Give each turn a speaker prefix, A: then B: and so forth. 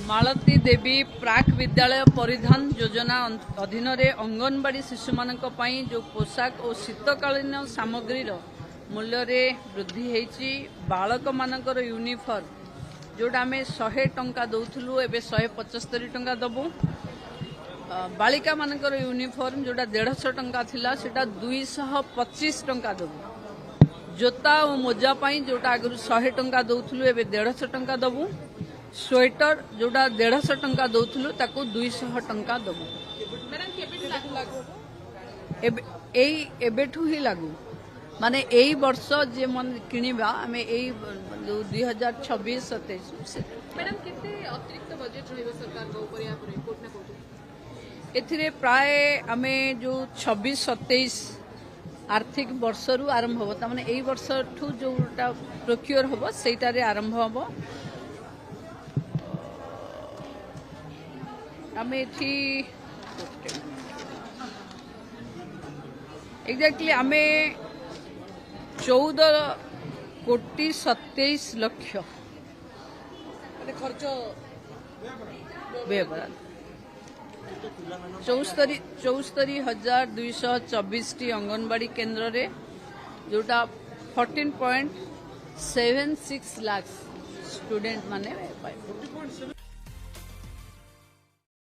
A: मालती देवी प्राक विद्यालय परिधान योजना अधीन अंगनवाड़ी शिशु मानक पई जो पोशाक और शीतकालीन सामग्री मूल्य रे वृद्धि होती बालक मानकर यूनिफॉर्म जोटा आम 100 टंका दौलू एवं 175 टंका दबू बालिका मानकर यूनिफॉर्म जोटा 150 टंका थिला सेटा 225 टंका दबू जोता और मोजा पई जोटा आगु 100 टंका दौलू एवं 150 टंका दबू स्वेटर जोटा 150 टंका दौलू ताकू 200 टंका दबू एबेठू ही लागू माने एई वर्ष जे मन किनिबा आमे एई 2026-27
B: मैडम कितने अतिरिक्त बजेट रहइबो सरकार को ऊपर या पर कोट ना कोट
A: एथिरे प्राय आमे जो 26-27 आर्थिक वर्षरू आरंभ हो तामाने एई वर्ष ठू जोटा प्रोक्योर होबो सेटारे आरंभ होबो आमे थी एग्जैक्टली आमे 14,27,00,000
B: खर्च
A: व्यवहार 74,224 टी अंगनवाड़ी केन्द्र रे जोटा 14.76 लाख स्टूडेंट माने पाए